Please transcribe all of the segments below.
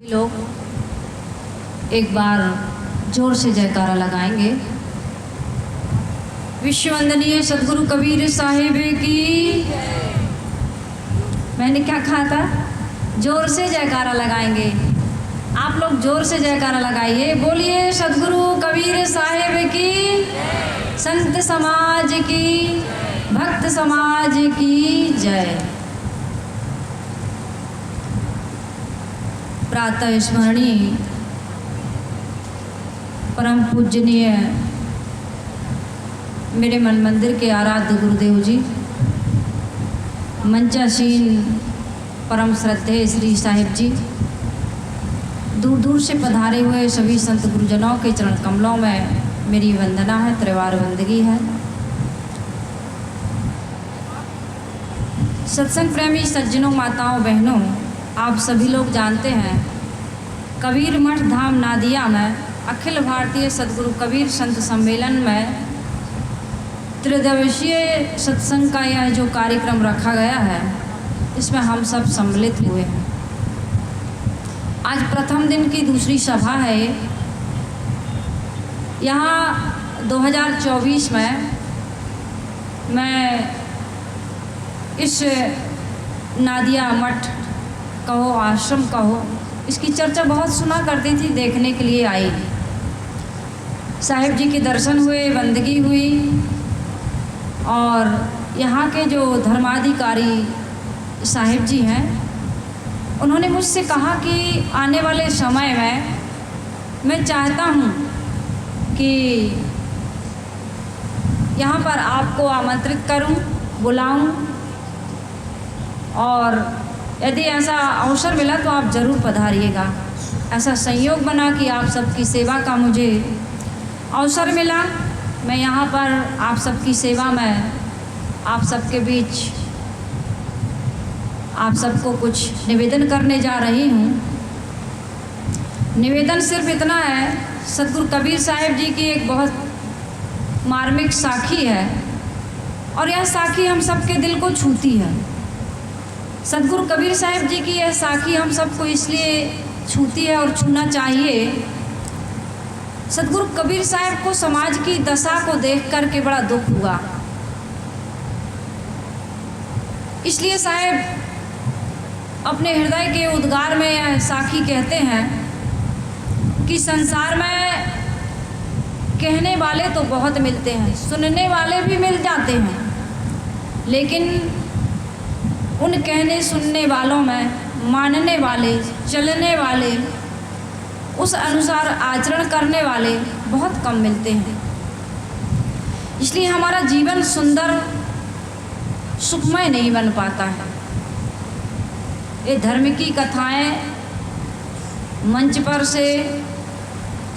लोग एक बार जोर से जयकारा लगाएंगे। विश्व वंदनीय सदगुरु कबीर साहिब की। मैंने क्या कहा था? जोर से जयकारा लगाएंगे। आप लोग जोर से जयकारा लगाइए। बोलिए सदगुरु कबीर साहिब की, संत समाज की, भक्त समाज की जय। प्रातः स्मरणीय परम पूजनीय मेरे मन मंदिर के आराध्य गुरुदेव जी, मंचासीन परम श्रद्धेय श्री साहिब जी, दूर दूर से पधारे हुए सभी संत गुरुजनों के चरण कमलों में मेरी वंदना है, त्रिवार वंदगी है। सत्संग प्रेमी सज्जनों, माताओं, बहनों, आप सभी लोग जानते हैं कबीर मठ धाम नादिया में अखिल भारतीय सदगुरु कबीर संत सम्मेलन में त्रिदिवसीय सत्संग का यह जो कार्यक्रम रखा गया है, इसमें हम सब सम्मिलित हुए हैं। आज प्रथम दिन की दूसरी सभा है। यहाँ 2024 में मैं इस नादिया मठ कहो, आश्रम कहो, इसकी चर्चा बहुत सुना करती थी, देखने के लिए आई। साहिब जी के दर्शन हुए, बंदगी हुई और यहाँ के जो धर्माधिकारी साहिब जी हैं, उन्होंने मुझसे कहा कि आने वाले समय में मैं चाहता हूँ कि यहाँ पर आपको आमंत्रित करूँ, बुलाऊँ और यदि ऐसा अवसर मिला तो आप ज़रूर पधारिएगा। ऐसा संयोग बना कि आप सबकी सेवा का मुझे अवसर मिला। मैं यहाँ पर आप सबकी सेवा में, आप सबके बीच आप सबको कुछ निवेदन करने जा रही हूँ। निवेदन सिर्फ इतना है, सदगुरु कबीर साहिब जी की एक बहुत मार्मिक साखी है और यह साखी हम सबके दिल को छूती है। सदगुरु कबीर साहिब जी की यह साखी हम सबको इसलिए छूती है और छूना चाहिए। सदगुरु कबीर साहिब को समाज की दशा को देख कर के बड़ा दुख हुआ, इसलिए साहिब अपने हृदय के उद्गार में यह साखी कहते हैं कि संसार में कहने वाले तो बहुत मिलते हैं, सुनने वाले भी मिल जाते हैं, लेकिन उन कहने सुनने वालों में मानने वाले, चलने वाले, उस अनुसार आचरण करने वाले बहुत कम मिलते हैं। इसलिए हमारा जीवन सुंदर, सुखमय नहीं बन पाता है। ये धर्म की कथाएं मंच पर से,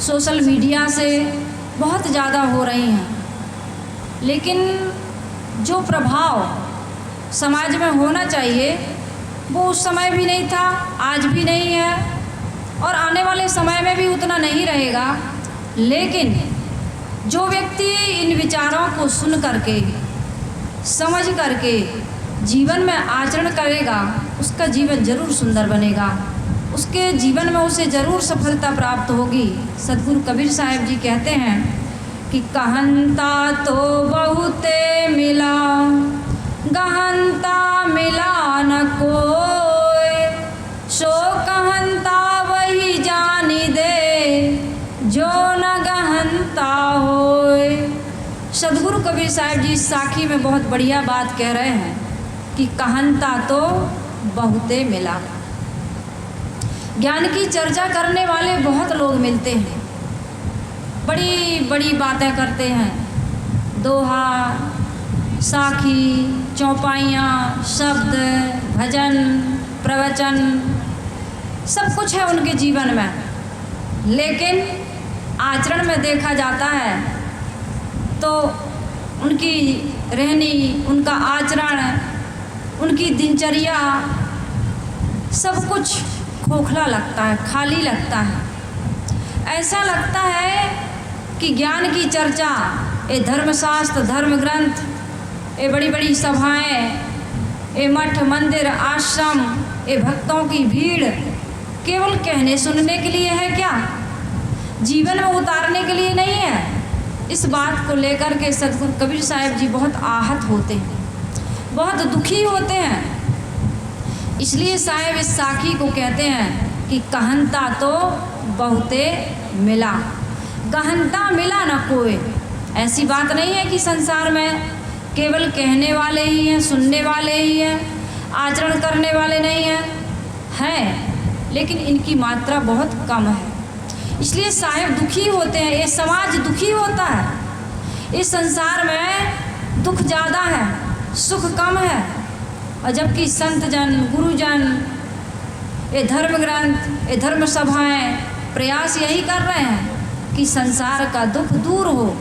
सोशल मीडिया से बहुत ज़्यादा हो रही हैं, लेकिन जो प्रभाव समाज में होना चाहिए वो उस समय भी नहीं था, आज भी नहीं है और आने वाले समय में भी उतना नहीं रहेगा। लेकिन जो व्यक्ति इन विचारों को सुन करके, समझ करके जीवन में आचरण करेगा, उसका जीवन जरूर सुंदर बनेगा, उसके जीवन में उसे जरूर सफलता प्राप्त होगी। सदगुरु कबीर साहिब जी कहते हैं कि कहंता तो बहुते मिला, गहनता मिला न कोई, सो कहनता वही जानी दे, जो न गहनता होए। सदगुरु कबीर साहिब जी साखी में बहुत बढ़िया बात कह रहे हैं कि कहनता तो बहुते मिला। ज्ञान की चर्चा करने वाले बहुत लोग मिलते हैं, बड़ी बड़ी बातें करते हैं, दोहा, साखी, चौपाइयाँ, शब्द, भजन, प्रवचन, सब कुछ है उनके जीवन में, लेकिन आचरण में देखा जाता है तो उनकी रहनी, उनका आचरण, उनकी दिनचर्या सब कुछ खोखला लगता है, खाली लगता है। ऐसा लगता है कि ज्ञान की चर्चा, ये धर्मशास्त्र, धर्म ग्रंथ, ये बड़ी बड़ी सभाएं, ये मठ, मंदिर, आश्रम, ये भक्तों की भीड़, केवल कहने सुनने के लिए है क्या, जीवन में उतारने के लिए नहीं है। इस बात को लेकर के सतगुरु कबीर साहब जी बहुत आहत होते हैं, बहुत दुखी होते हैं। इसलिए साहब इस साखी को कहते हैं कि कहनता तो बहुते मिला, गहनता मिला न कोई। ऐसी बात नहीं है कि संसार में केवल कहने वाले ही हैं, सुनने वाले ही हैं, आचरण करने वाले नहीं हैं, लेकिन इनकी मात्रा बहुत कम है। इसलिए साहब दुखी होते हैं, ये समाज दुखी होता है। इस संसार में दुख ज़्यादा है, सुख कम है। और जबकि संत जन, गुरुजन, ये धर्म ग्रंथ, ये धर्म सभाएं प्रयास यही कर रहे हैं कि संसार का दुख दूर हो।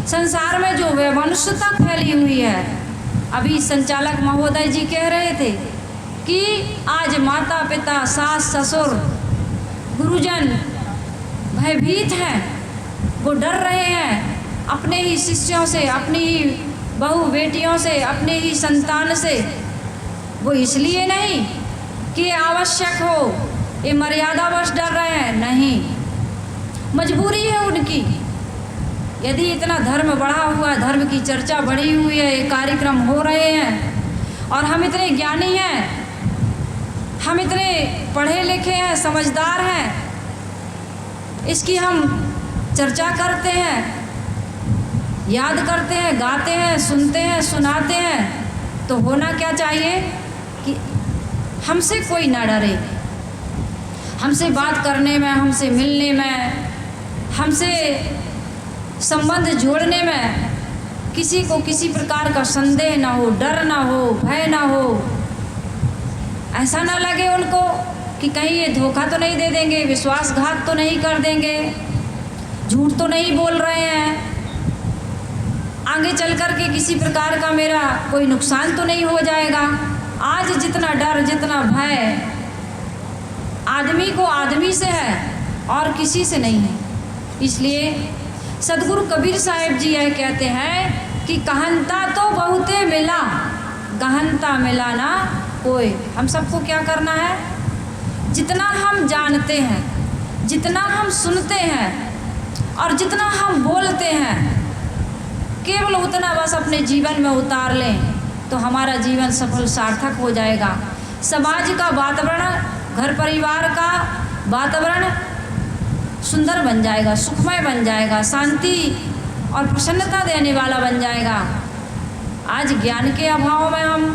संसार में जो वैमनस्यता फैली हुई है, अभी संचालक महोदय जी कह रहे थे कि आज माता पिता, सास ससुर, गुरुजन भयभीत हैं, वो डर रहे हैं अपने ही शिष्यों से, अपनी ही बहू बेटियों से, अपने ही संतान से। वो इसलिए नहीं कि आवश्यक हो, ये मर्यादावश डर रहे हैं, नहीं, मजबूरी है उनकी। यदि इतना धर्म बढ़ा हुआ है, धर्म की चर्चा बढ़ी हुई है, ये कार्यक्रम हो रहे हैं और हम इतने ज्ञानी हैं, हम इतने पढ़े लिखे हैं, समझदार हैं, इसकी हम चर्चा करते हैं, याद करते हैं, गाते हैं, सुनते हैं, सुनाते हैं, तो होना क्या चाहिए कि हमसे कोई ना डरे, हमसे बात करने में, हमसे मिलने में, हमसे संबंध जोड़ने में किसी को किसी प्रकार का संदेह ना हो, डर ना हो, भय ना हो। ऐसा ना लगे उनको कि कहीं ये धोखा तो नहीं दे देंगे, विश्वासघात तो नहीं कर देंगे, झूठ तो नहीं बोल रहे हैं, आगे चल कर के किसी प्रकार का मेरा कोई नुकसान तो नहीं हो जाएगा। आज जितना डर, जितना भय आदमी को आदमी से है और किसी से नहीं है। इसलिए सतगुरु कबीर साहब जी यह कहते हैं कि कहनता तो बहुते मिला, गहनता मिला ना कोई। हम सबको क्या करना है, जितना हम जानते हैं, जितना हम सुनते हैं और जितना हम बोलते हैं, केवल उतना बस अपने जीवन में उतार लें तो हमारा जीवन सफल सार्थक हो जाएगा। समाज का वातावरण, घर परिवार का वातावरण सुंदर बन जाएगा, सुखमय बन जाएगा, शांति और प्रसन्नता देने वाला बन जाएगा। आज ज्ञान के अभाव में हम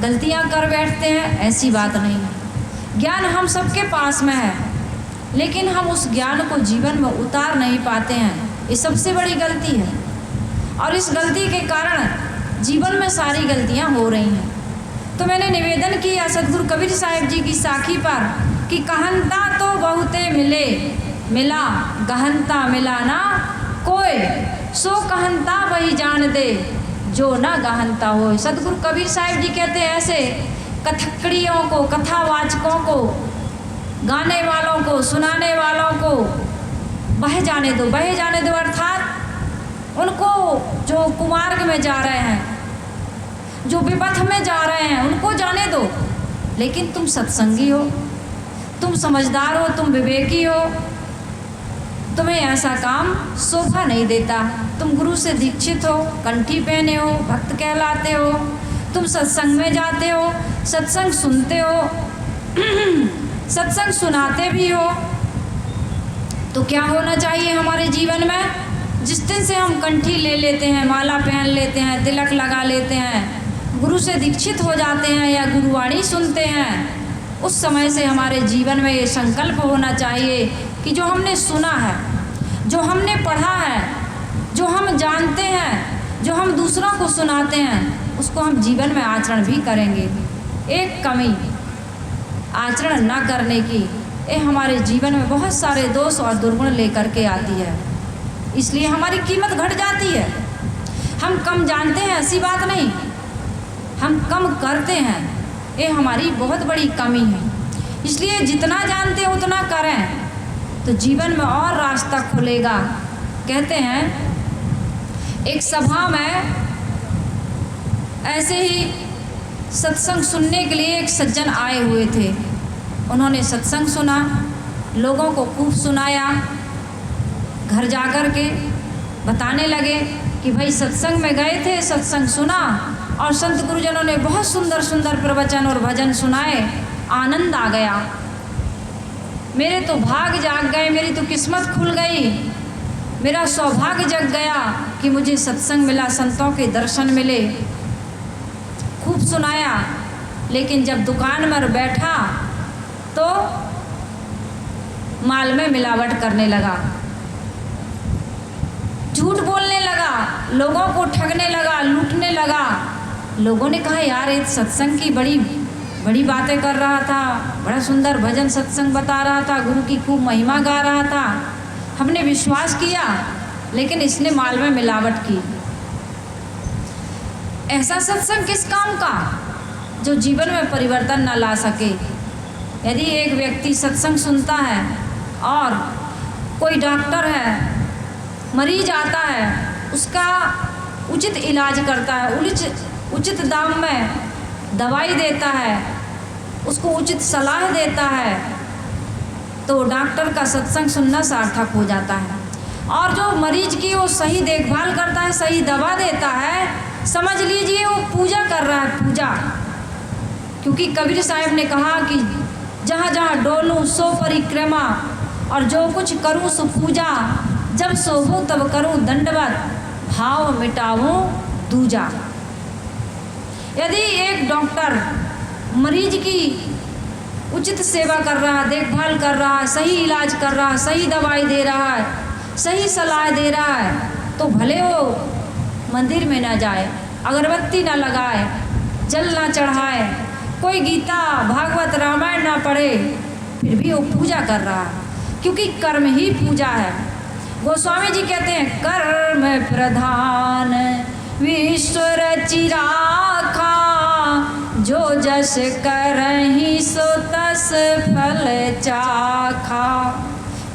गलतियां कर बैठते हैं, ऐसी बात नहीं है। ज्ञान हम सबके पास में है, लेकिन हम उस ज्ञान को जीवन में उतार नहीं पाते हैं, ये सबसे बड़ी गलती है। और इस गलती के कारण जीवन में सारी गलतियां हो रही हैं। तो मैंने निवेदन किया सतगुरु कबीर साहब जी की साखी पर कि कहनता तो बहुते मिले, मिला गहनता मिला ना कोई, सो कहनता वही जान दे जो ना गहनता हो। सतगुरु कबीर साहब जी कहते हैं ऐसे कथकड़ियों को, कथावाचकों को, गाने वालों को, सुनाने वालों को बह जाने दो, बह जाने दो, अर्थात उनको जो कुमार्ग में जा रहे हैं, जो विपथ में जा रहे हैं, उनको जाने दो। लेकिन तुम सत्संगी हो, तुम समझदार हो, तुम विवेकी हो, तुम्हें ऐसा काम शोभा नहीं देता। तुम गुरु से दीक्षित हो, कंठी पहने हो, भक्त कहलाते हो, तुम सत्संग में जाते हो, सत्संग सुनते हो, सत्संग सुनाते भी हो। तो क्या होना चाहिए हमारे जीवन में? जिस दिन से हम कंठी ले लेते हैं, माला पहन लेते हैं, तिलक लगा लेते हैं, गुरु से दीक्षित हो जाते हैं या गुरुवाणी सुनते हैं, उस समय से हमारे जीवन में ये संकल्प होना चाहिए कि जो हमने सुना है, जो हमने पढ़ा है, जो हम जानते हैं, जो हम दूसरों को सुनाते हैं, उसको हम जीवन में आचरण भी करेंगे। एक कमी आचरण ना करने की, ये हमारे जीवन में बहुत सारे दोष और दुर्गुण लेकर के आती है। इसलिए हमारी कीमत घट जाती है। हम कम जानते हैं, ऐसी बात नहीं, हम कम करते हैं, ये हमारी बहुत बड़ी कमी है। इसलिए जितना जानते हैं उतना करें तो जीवन में और रास्ता खुलेगा। कहते हैं एक सभा में ऐसे ही सत्संग सुनने के लिए एक सज्जन आए हुए थे। उन्होंने सत्संग सुना, लोगों को खूब सुनाया। घर जाकर के बताने लगे कि भाई सत्संग में गए थे, सत्संग सुना और संत गुरुजनों ने बहुत सुंदर सुंदर प्रवचन और भजन सुनाए, आनंद आ गया, मेरे तो भाग जाग गए, मेरी तो किस्मत खुल गई, मेरा सौभाग्य जग गया कि मुझे सत्संग मिला, संतों के दर्शन मिले। खूब सुनाया, लेकिन जब दुकान में बैठा तो माल में मिलावट करने लगा, झूठ बोलने लगा, लोगों को ठगने लगा, लूटने लगा। लोगों ने कहा यार ये सत्संग की बड़ी बड़ी बातें कर रहा था, बड़ा सुंदर भजन सत्संग बता रहा था, गुरु की खूब महिमा गा रहा था, हमने विश्वास किया, लेकिन इसने माल में मिलावट की। ऐसा सत्संग किस काम का जो जीवन में परिवर्तन न ला सके। यदि एक व्यक्ति सत्संग सुनता है और कोई डॉक्टर है, मरीज आता है, उसका उचित इलाज करता है, उचित दाम में दवाई देता है, उसको उचित सलाह देता है, तो डॉक्टर का सत्संग सुनना सार्थक हो जाता है। और जो मरीज की वो सही देखभाल करता है, सही दवा देता है, समझ लीजिए वो पूजा कर रहा है, पूजा। क्योंकि कबीर साहब ने कहा कि जहाँ जहाँ डोलूँ सो परिक्रमा और जो कुछ करूँ सो पूजा, जब सोभूँ तब करूँ दंडवत, भाव मिटाऊँ दूजा। यदि एक डॉक्टर मरीज की उचित सेवा कर रहा है, देखभाल कर रहा है, सही इलाज कर रहा है, सही दवाई दे रहा है, सही सलाह दे रहा है, तो भले वो मंदिर में ना जाए, अगरबत्ती ना लगाए, जल ना चढ़ाए, कोई गीता भागवत रामायण ना पढ़े, फिर भी वो पूजा कर रहा है, क्योंकि कर्म ही पूजा है। गोस्वामी जी कहते हैं कर्म प्रधान विश्व रचि राखा, जो जस करहि सो तस फल चाखा।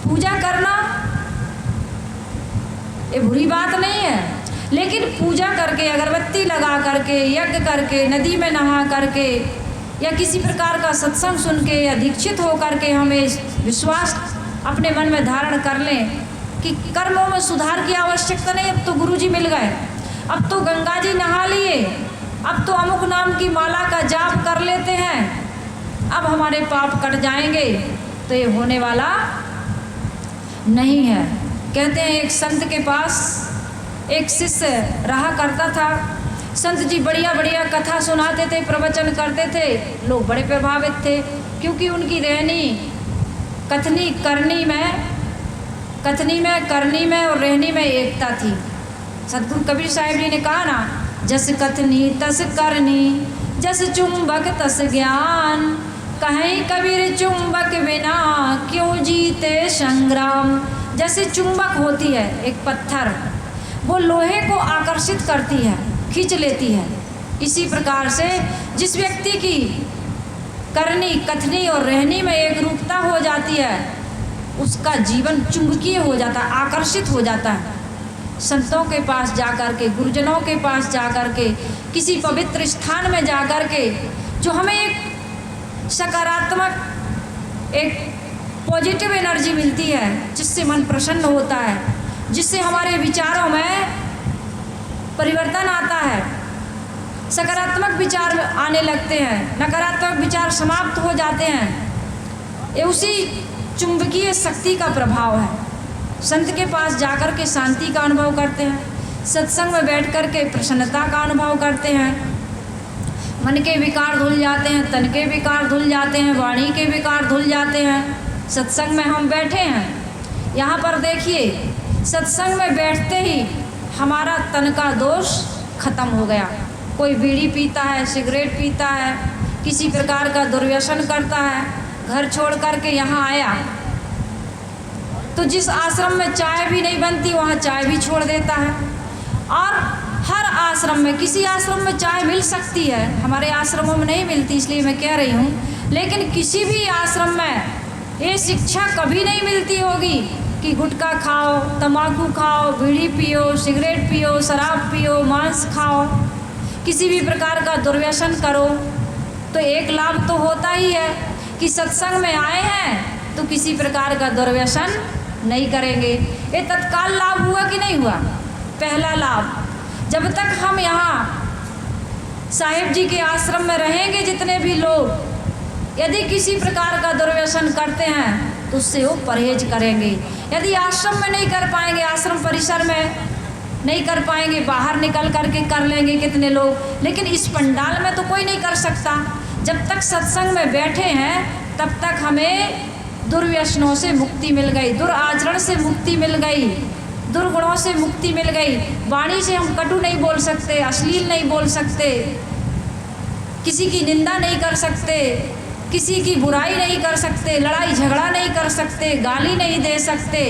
पूजा करना ये बुरी बात नहीं है, लेकिन पूजा करके, अगरबत्ती लगा करके, यज्ञ करके, नदी में नहा करके या किसी प्रकार का सत्संग सुन के या दीक्षित हो करके हमें विश्वास अपने मन में धारण कर लें कि कर्मों में सुधार की आवश्यकता नहीं। अब तो गुरुजी मिल गए, अब तो गंगा जी नहा लिए, अब तो अमुक नाम की माला का जाप कर लेते हैं, अब हमारे पाप कट जाएंगे, तो ये होने वाला नहीं है। कहते हैं एक संत के पास एक शिष्य रहा करता था। संत जी बढ़िया बढ़िया कथा सुनाते थे, प्रवचन करते थे, लोग बड़े प्रभावित थे, क्योंकि उनकी रहनी कथनी करनी में और रहनी में एकता थी। सतगुरु कबीर साहिब जी ने कहा ना, जस कथनी तस करनी, जस चुंबक तस ज्ञान, कहीं कबीर चुंबक बिना क्यों जीते संग्राम। जैसे चुंबक होती है एक पत्थर, वो लोहे को आकर्षित करती है, खींच लेती है, इसी प्रकार से जिस व्यक्ति की करनी कथनी और रहनी में एक रूपता हो जाती है, उसका जीवन चुंबकीय हो जाता है, आकर्षित हो जाता है। संतों के पास जाकर के, गुरुजनों के पास जाकर के, किसी पवित्र स्थान में जाकर के, जो हमें एक सकारात्मक, एक पॉजिटिव एनर्जी मिलती है, जिससे मन प्रसन्न होता है, जिससे हमारे विचारों में परिवर्तन आता है, सकारात्मक विचार आने लगते हैं, नकारात्मक विचार समाप्त हो जाते हैं। ये उसी चुंबकीय शक्ति का प्रभाव है। संत के पास जाकर के शांति का अनुभव करते हैं, सत्संग में बैठ कर के प्रसन्नता का अनुभव करते हैं, मन के विकार धुल जाते हैं, तन के विकार धुल जाते हैं, वाणी के विकार धुल जाते हैं। सत्संग में हम बैठे हैं, यहाँ पर देखिए, सत्संग में बैठते ही हमारा तन का दोष खत्म हो गया। कोई बीड़ी पीता है, सिगरेट पीता है, किसी प्रकार का दुर्व्यसन करता है, घर छोड़ करके यहाँ आया तो जिस आश्रम में चाय भी नहीं बनती वहाँ चाय भी छोड़ देता है। और हर आश्रम में, किसी आश्रम में चाय मिल सकती है, हमारे आश्रमों में नहीं मिलती, इसलिए मैं कह रही हूँ, लेकिन किसी भी आश्रम में ये शिक्षा कभी नहीं मिलती होगी कि गुटखा खाओ, तम्बाकू खाओ, बीड़ी पियो, सिगरेट पियो, शराब पियो, मांस खाओ, किसी भी प्रकार का दुर्व्यसन करो। तो एक लाभ तो होता ही है कि सत्संग में आए हैं तो किसी प्रकार का दुर्व्यसन नहीं करेंगे। ये तत्काल लाभ हुआ कि नहीं हुआ? पहला लाभ, जब तक हम यहाँ साहिब जी के आश्रम में रहेंगे, जितने भी लोग यदि किसी प्रकार का दुर्व्यसन करते हैं तो उससे वो परहेज करेंगे। यदि आश्रम में नहीं कर पाएंगे, आश्रम परिसर में नहीं कर पाएंगे, बाहर निकल करके कर लेंगे कितने लोग, लेकिन इस पंडाल में तो कोई नहीं कर सकता। जब तक सत्संग में बैठे हैं तब तक हमें दुर्व्यसनों से मुक्ति मिल गई, दुराचरण से मुक्ति मिल गई, दुर्गुणों से मुक्ति मिल गई। वाणी से हम कटु नहीं बोल सकते, अश्लील नहीं बोल सकते, किसी की निंदा नहीं कर सकते, किसी की बुराई नहीं कर सकते, लड़ाई झगड़ा नहीं कर सकते, गाली नहीं दे सकते।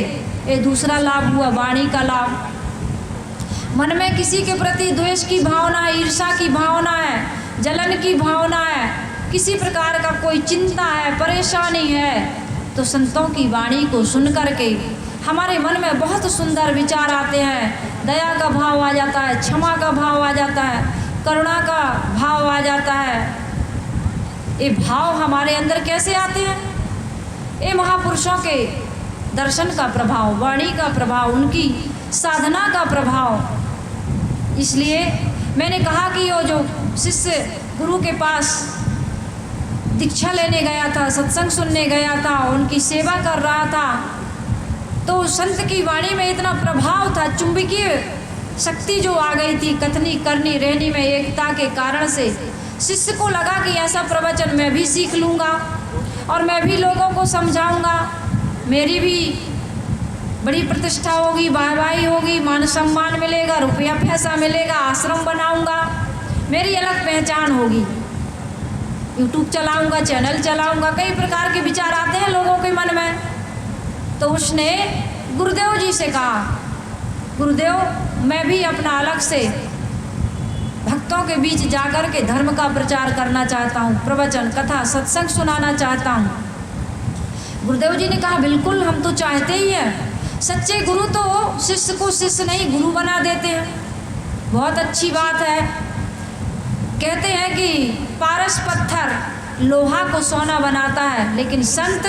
ये दूसरा लाभ हुआ, वाणी का लाभ। मन में किसी के प्रति द्वेष की भावना है, ईर्ष्या की भावना है, जलन की भावना है, किसी प्रकार का कोई चिंता है, परेशानी है, तो संतों की वाणी को सुन करके हमारे मन में बहुत सुंदर विचार आते हैं। दया का भाव आ जाता है, क्षमा का भाव आ जाता है, करुणा का भाव आ जाता है। ये भाव हमारे अंदर कैसे आते हैं? ये महापुरुषों के दर्शन का प्रभाव, वाणी का प्रभाव, उनकी साधना का प्रभाव। इसलिए मैंने कहा कि वो जो शिष्य गुरु के पास दीक्षा लेने गया था, सत्संग सुनने गया था, उनकी सेवा कर रहा था, तो संत की वाणी में इतना प्रभाव था, चुंबकीय शक्ति जो आ गई थी, कथनी करनी रहनी में एकता के कारण से शिष्य को लगा कि ऐसा प्रवचन मैं भी सीख लूँगा और मैं भी लोगों को समझाऊँगा, मेरी भी बड़ी प्रतिष्ठा होगी, वाहवाही होगी, मान सम्मान मिलेगा, रुपया पैसा मिलेगा, आश्रम बनाऊँगा, मेरी अलग पहचान होगी, यूट्यूब चलाऊँगा, चैनल चलाऊँगा। कई प्रकार के विचार आते हैं लोगों के मन में। तो उसने गुरुदेव जी से कहा, गुरुदेव मैं भी अपना अलग से भक्तों के बीच जाकर के धर्म का प्रचार करना चाहता हूँ, प्रवचन कथा सत्संग सुनाना चाहता हूँ। गुरुदेव जी ने कहा बिल्कुल, हम तो चाहते ही हैं। सच्चे गुरु तो शिष्य को शिष्य नहीं गुरु बना देते हैं, बहुत अच्छी बात है। कहते हैं कि पारस पत्थर लोहा को सोना बनाता है, लेकिन संत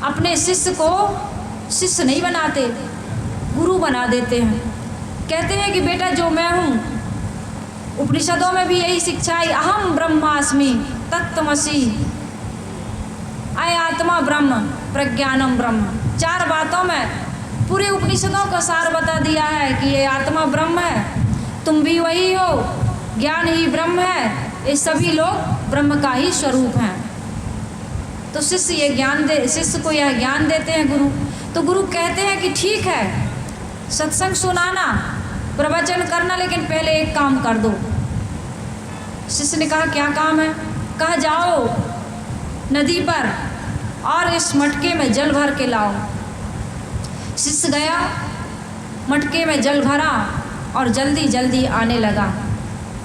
अपने शिष्य को शिष्य नहीं बनाते, गुरु बना देते हैं। कहते हैं कि बेटा जो मैं हूँ, उपनिषदों में भी यही शिक्षा है, अहम ब्रह्मास्मि तत्त्वमसि, अय आत्मा ब्रह्म प्रज्ञानम ब्रह्म। 4 बातों में पूरे उपनिषदों का सार बता दिया है कि ये आत्मा ब्रह्म है, तुम भी वही हो, ज्ञान ही ब्रह्म है, ये सभी लोग ब्रह्म का ही स्वरूप हैं। तो शिष्य ये ज्ञान शिष्य को यह ज्ञान देते हैं गुरु। तो गुरु कहते हैं कि ठीक है, सत्संग सुनाना, प्रवचन करना, लेकिन पहले एक काम कर दो। शिष्य ने कहा क्या काम है? कहा जाओ नदी पर और इस मटके में जल भर के लाओ। शिष्य गया, मटके में जल भरा और जल्दी जल्दी आने लगा।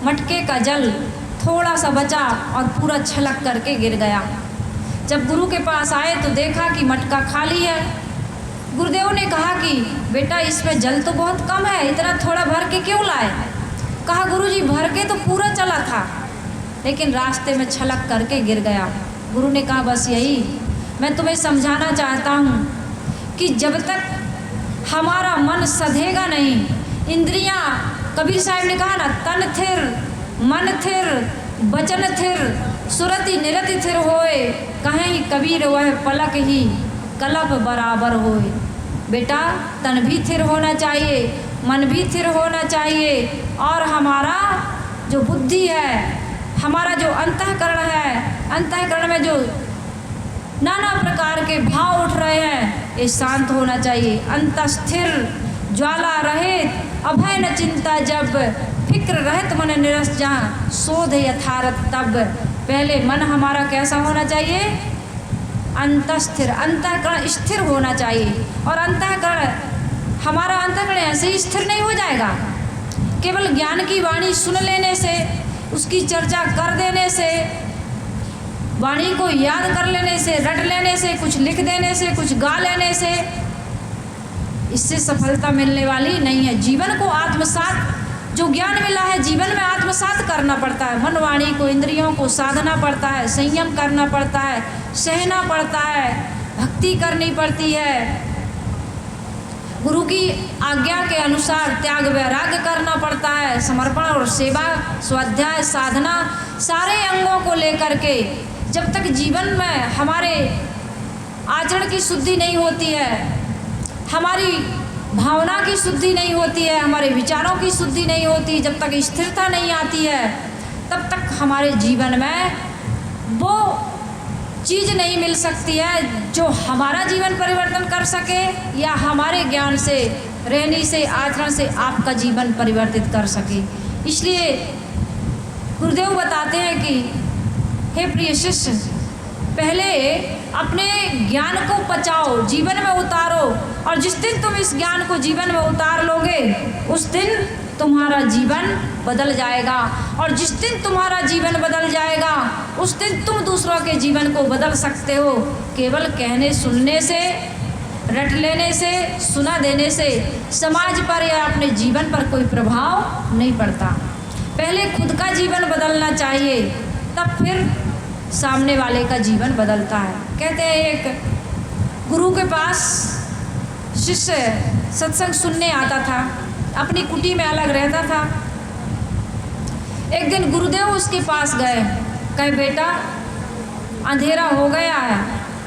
मटके का जल थोड़ा सा बचा और पूरा छलक करके गिर गया। जब गुरु के पास आए तो देखा कि मटका खाली है। गुरुदेव ने कहा कि बेटा इसमें जल तो बहुत कम है, इतना थोड़ा भर के क्यों लाए? कहा गुरुजी भर के तो पूरा चला था, लेकिन रास्ते में छलक करके गिर गया। गुरु ने कहा बस यही मैं तुम्हें समझाना चाहता हूँ कि जब तक हमारा मन सधेगा नहीं, इंद्रियाँ, कबीर साहब ने कहा ना, तन थिर मन थिर बचन थिर सुरति निरति थिर होए, कहीं कबीर वह पलक ही कलप बराबर होए। बेटा तन भी थिर होना चाहिए, मन भी थिर होना चाहिए, और हमारा जो बुद्धि है, हमारा जो अंतःकरण है, अंतःकरण में जो नाना प्रकार के भाव उठ रहे हैं, ये शांत होना चाहिए। अंतस्थिर ज्वाला रहित अभय न चिंता, जब फिक्र रहित मन निरस जहाँ शोध यथारथ तब। पहले मन हमारा कैसा होना चाहिए? अंतस्थिर, अंतःकरण स्थिर होना चाहिए। और अंतःकरण, हमारा अंतःकरण ऐसे ही स्थिर नहीं हो जाएगा। केवल ज्ञान की वाणी सुन लेने से, उसकी चर्चा कर देने से, वाणी को याद कर लेने से, रट लेने से, कुछ लिख देने से, कुछ गा लेने से, इससे सफलता मिलने वाली नहीं है। जीवन को आत्मसात जो ज्ञान मिला है जीवन में आत्मसात करना पड़ता है। मन वाणी को इंद्रियों को साधना पड़ता है, संयम करना पड़ता है, सहना पड़ता है, भक्ति करनी पड़ती है, गुरु की आज्ञा के अनुसार त्याग वैराग्य करना पड़ता है, समर्पण और सेवा, स्वाध्याय, साधना, सारे अंगों को लेकर के जब तक जीवन में हमारे आचरण की शुद्धि नहीं होती है, हमारी भावना की शुद्धि नहीं होती है, हमारे विचारों की शुद्धि नहीं होती, जब तक स्थिरता नहीं आती है, तब तक हमारे जीवन में वो चीज़ नहीं मिल सकती है जो हमारा जीवन परिवर्तन कर सके या हमारे ज्ञान से, रहनी से, आचरण से आपका जीवन परिवर्तित कर सके। इसलिए गुरुदेव बताते हैं कि हे प्रिय शिष्य, पहले अपने ज्ञान को पचाओ, जीवन में उतारो, और जिस दिन तुम इस ज्ञान को जीवन में उतार लोगे उस दिन तुम्हारा जीवन बदल जाएगा, और जिस दिन तुम्हारा जीवन बदल जाएगा उस दिन तुम दूसरों के जीवन को बदल सकते हो। केवल कहने सुनने से, रट लेने से, सुना देने से समाज पर या अपने जीवन पर कोई प्रभाव नहीं पड़ता। पहले खुद का जीवन बदलना चाहिए, तब फिर सामने वाले का जीवन बदलता है। कहते हैं एक गुरु के पास शिष्य सत्संग सुनने आता था, अपनी कुटी में अलग रहता था। एक दिन गुरुदेव उसके पास गए, कहे बेटा अंधेरा हो गया है,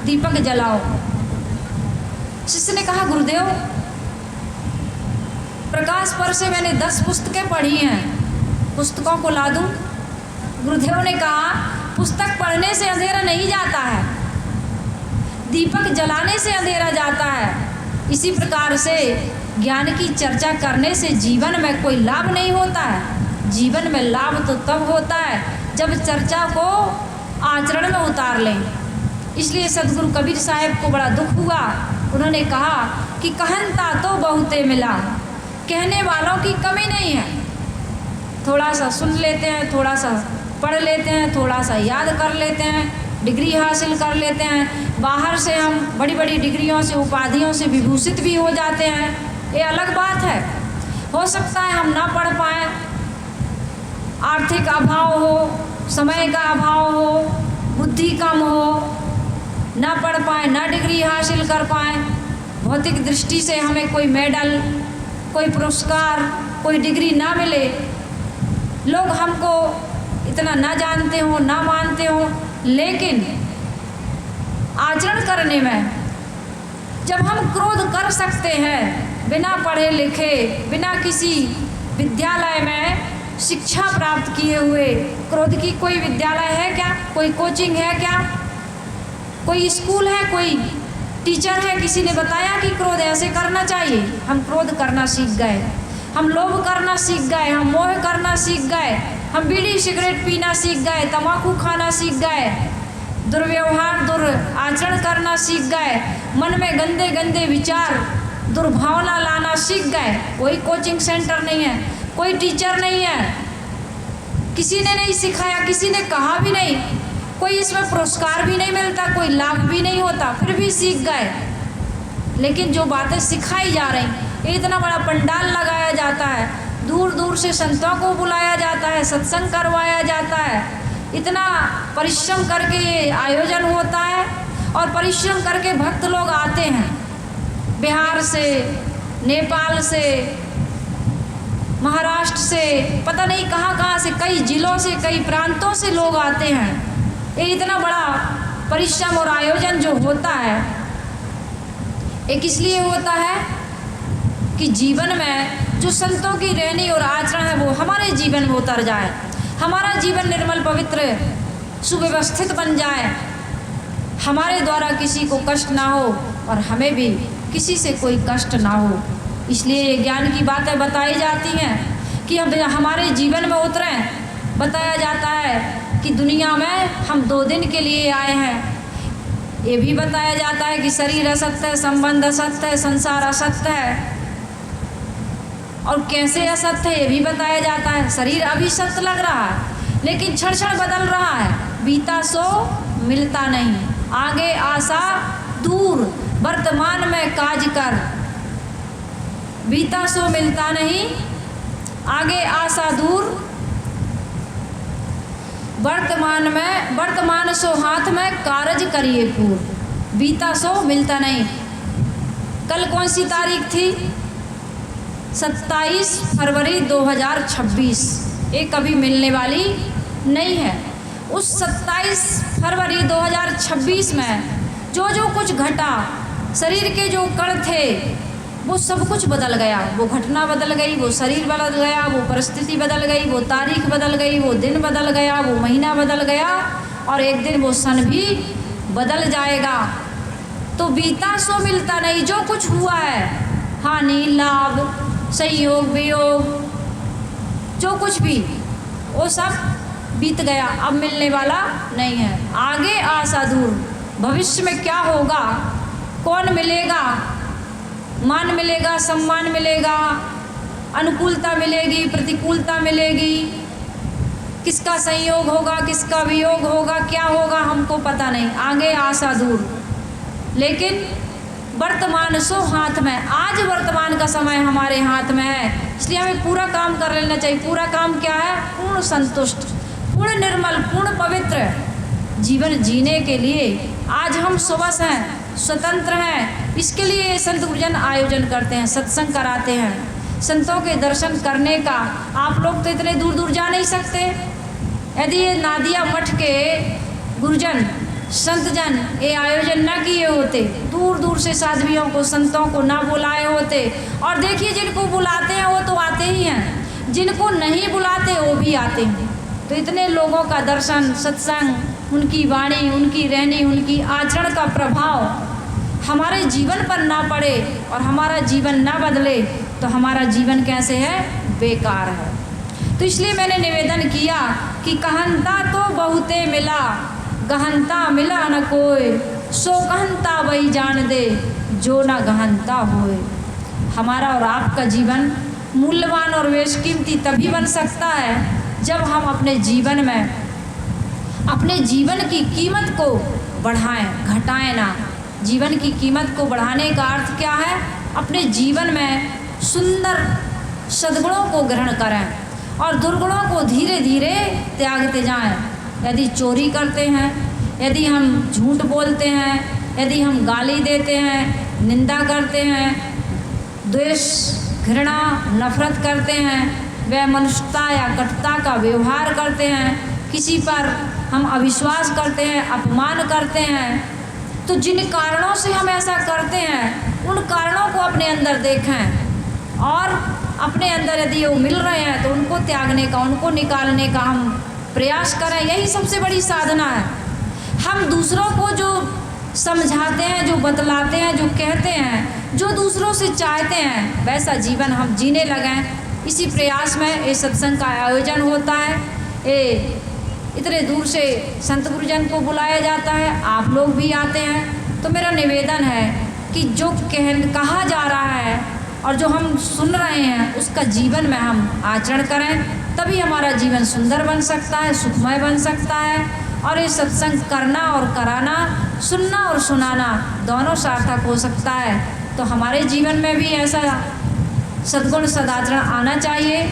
दीपक जलाओ। शिष्य ने कहा गुरुदेव प्रकाश पर से मैंने 10 पुस्तकें पढ़ी हैं, पुस्तकों को ला दूं? गुरुदेव ने कहा पुस्तक पढ़ने से अंधेरा नहीं जाता है, दीपक जलाने से अंधेरा जाता है। इसी प्रकार से ज्ञान की चर्चा करने से जीवन में कोई लाभ नहीं होता है। जीवन में लाभ तो तब होता है जब चर्चा को आचरण में उतार लें। इसलिए सदगुरु कबीर साहब को बड़ा दुख हुआ। उन्होंने कहा कि कहनता तो बहुते मिला, कहने वालों की कमी नहीं है। थोड़ा सा सुन लेते हैं, थोड़ा सा पढ़ लेते हैं, थोड़ा सा याद कर लेते हैं, डिग्री हासिल कर लेते हैं, बाहर से हम बड़ी बड़ी डिग्रियों से, उपाधियों से विभूषित भी हो जाते हैं, ये अलग बात है। हो सकता है हम ना पढ़ पाएँ, आर्थिक अभाव हो, समय का अभाव हो, बुद्धि कम हो, ना पढ़ पाएँ, ना डिग्री हासिल कर पाएँ, भौतिक दृष्टि से हमें कोई मेडल, कोई पुरस्कार, कोई डिग्री ना मिले, लोग हमको इतना ना जानते हो, ना मानते हो। लेकिन आचरण करने में जब हम क्रोध कर सकते हैं, बिना पढ़े लिखे, बिना किसी विद्यालय में शिक्षा प्राप्त किए हुए, क्रोध की कोई विद्यालय है क्या? कोई कोचिंग है क्या? कोई स्कूल है? कोई टीचर है? किसी ने बताया कि क्रोध ऐसे करना चाहिए? हम क्रोध करना सीख गए, हम लोभ करना सीख गए, हम मोह करना सीख गए, हम बीड़ी सिगरेट पीना सीख गए, तंबाकू खाना सीख गए, दुर्व्यवहार, दुराचरण करना सीख गए, मन में गंदे गंदे विचार, दुर्भावना लाना सीख गए। कोई कोचिंग सेंटर नहीं है, कोई टीचर नहीं है, किसी ने नहीं सिखाया, किसी ने कहा भी नहीं, कोई इसमें पुरस्कार भी नहीं मिलता, कोई लाभ भी नहीं होता, फिर भी सीख गए। लेकिन जो बातें सिखाई जा रही, इतना बड़ा पंडाल लगाया जाता है, दूर दूर से संतों को बुलाया जाता है, सत्संग करवाया जाता है, इतना परिश्रम करके ये आयोजन होता है, और परिश्रम करके भक्त लोग आते हैं, बिहार से, नेपाल से, महाराष्ट्र से, पता नहीं कहाँ कहाँ से, कई जिलों से, कई प्रांतों से लोग आते हैं। ये इतना बड़ा परिश्रम और आयोजन जो होता है, एक इसलिए होता है कि जीवन में जो संतों की रहनी और आचरण है वो हमारे जीवन में उतर जाए, हमारा जीवन निर्मल, पवित्र, सुव्यवस्थित बन जाए, हमारे द्वारा किसी को कष्ट ना हो और हमें भी किसी से कोई कष्ट ना हो। इसलिए ये ज्ञान की बातें बताई जाती हैं कि हम हमारे जीवन में उतरें। बताया जाता है कि दुनिया में हम 2 दिन के लिए आए हैं। ये भी बताया जाता है कि शरीर असत्य है, संबंध असत्य है, संसार असत्य है। और कैसे असत्य है ये भी बताया जाता है। शरीर अभी सत्य लग रहा है लेकिन क्षण क्षण बदल रहा है, बीता सो मिलता नहीं, आगे आशा दूर, वर्तमान में काज कर। बीता सो मिलता नहीं, आगे आशा दूर, वर्तमान सो हाथ में कारज करिए पूर, बीता सो मिलता नहीं। कल कौन सी तारीख थी? 27 फरवरी 2026। ये कभी मिलने वाली नहीं है। उस 27 फरवरी 2026 में जो जो कुछ घटा, शरीर के जो कण थे वो सब कुछ बदल गया। वो घटना बदल गई, वो शरीर बदल गया, वो परिस्थिति बदल गई, वो तारीख बदल गई, वो दिन बदल गया, वो महीना बदल गया और एक दिन वो सन भी बदल जाएगा। तो बीता सो मिलता नहीं। जो कुछ हुआ है, हानि लाभ संयोग वियोग, जो कुछ भी, वो सब बीत गया, अब मिलने वाला नहीं है। आगे आशा दूर, भविष्य में क्या होगा, कौन मिलेगा, मान मिलेगा, सम्मान मिलेगा, अनुकूलता मिलेगी, प्रतिकूलता मिलेगी, किसका संयोग होगा, किसका वियोग होगा, क्या होगा, हमको पता नहीं। आगे आशा दूर। लेकिन वर्तमान सो हाथ में, आज वर्तमान का समय हमारे हाथ में है, इसलिए हमें पूरा काम कर लेना चाहिए। पूरा काम क्या है? पूर्ण संतुष्ट, पूर्ण निर्मल, पूर्ण पवित्र जीवन जीने के लिए आज हम स्वश हैं, स्वतंत्र हैं। इसके लिए संत गुरुजन आयोजन करते हैं, सत्संग कराते हैं। संतों के दर्शन करने का आप लोग तो इतने दूर दूर जा नहीं सकते। यदि ये नादिया मठ के गुरुजन संतजन ये आयोजन ना किए होते, दूर दूर से साध्वियों को, संतों को ना बुलाए होते, और देखिए जिनको बुलाते हैं वो तो आते ही हैं, जिनको नहीं बुलाते वो भी आते हैं। तो इतने लोगों का दर्शन, सत्संग, उनकी वाणी, उनकी रहनी, उनकी आचरण का प्रभाव हमारे जीवन पर ना पड़े और हमारा जीवन ना बदले तो हमारा जीवन कैसे है? बेकार है। तो इसलिए मैंने निवेदन किया कि कहनता तो बहुते मिला, गहनता मिला न कोई, सो कहनता वही जान दे, जो ना गहनता होए। हमारा और आपका जीवन मूल्यवान और बेशकीमती तभी बन सकता है जब हम अपने जीवन में अपने जीवन की कीमत को बढ़ाएं, घटाएं ना। जीवन की कीमत को बढ़ाने का अर्थ क्या है? अपने जीवन में सुंदर सद्गुणों को ग्रहण करें और दुर्गुणों को धीरे धीरे त्यागते जाएं। यदि चोरी करते हैं, यदि हम झूठ बोलते हैं, यदि हम गाली देते हैं, निंदा करते हैं, द्वेष, घृणा, नफरत करते हैं, वह मनुष्यता या कटुता का व्यवहार करते हैं, किसी पर हम अविश्वास करते हैं, अपमान करते हैं, तो जिन कारणों से हम ऐसा करते हैं उन कारणों को अपने अंदर देखें और अपने अंदर यदि वो मिल रहे हैं तो उनको त्यागने का, उनको निकालने का हम प्रयास करें। यही सबसे बड़ी साधना है। हम दूसरों को जो समझाते हैं, जो बतलाते हैं, जो कहते हैं, जो दूसरों से चाहते हैं, वैसा जीवन हम जीने लगें। इसी प्रयास में ये सत्संग का आयोजन होता है। ये इतने दूर से संत गुरुजन को बुलाया जाता है, आप लोग भी आते हैं। तो मेरा निवेदन है कि जो कहा जा रहा है और जो हम सुन रहे हैं उसका जीवन में हम आचरण करें, तभी हमारा जीवन सुंदर बन सकता है, सुखमय बन सकता है। और ये सत्संग करना और कराना, सुनना और सुनाना दोनों सार्थक हो सकता है। तो हमारे जीवन में भी ऐसा सद्गुण सदाचरण आना चाहिए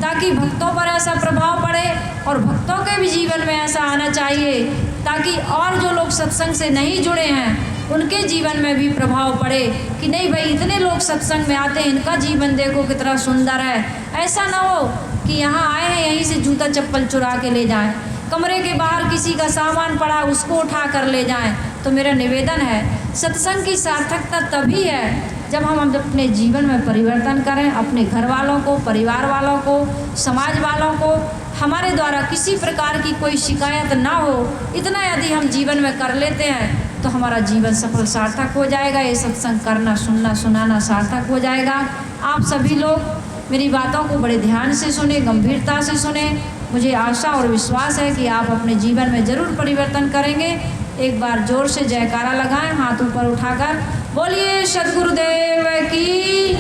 ताकि भक्तों पर ऐसा प्रभाव पड़े और भक्तों के भी जीवन में ऐसा आना चाहिए ताकि और जो लोग सत्संग से नहीं जुड़े हैं उनके जीवन में भी प्रभाव पड़े कि नहीं भाई, इतने लोग सत्संग में आते हैं, इनका जीवन देखो कितना सुंदर है। ऐसा ना हो कि यहाँ आए हैं यहीं से जूता चप्पल चुरा के ले जाएं, कमरे के बाहर किसी का सामान पड़ा उसको उठा कर ले जाएं। तो मेरा निवेदन है, सत्संग की सार्थकता तभी है जब हम अपने जीवन में परिवर्तन करें, अपने घर वालों को, परिवार वालों को, समाज वालों को हमारे द्वारा किसी प्रकार की कोई शिकायत ना हो। इतना यदि हम जीवन में कर लेते हैं तो हमारा जीवन सफल सार्थक हो जाएगा। ये सत्संग करना, सुनना, सुनाना सार्थक हो जाएगा। आप सभी लोग मेरी बातों को बड़े ध्यान से सुने, गंभीरता से सुने। मुझे आशा और विश्वास है कि आप अपने जीवन में ज़रूर परिवर्तन करेंगे। एक बार जोर से जयकारा लगाएं, हाथ ऊपर उठाकर बोलिए सद्गुरुदेव की।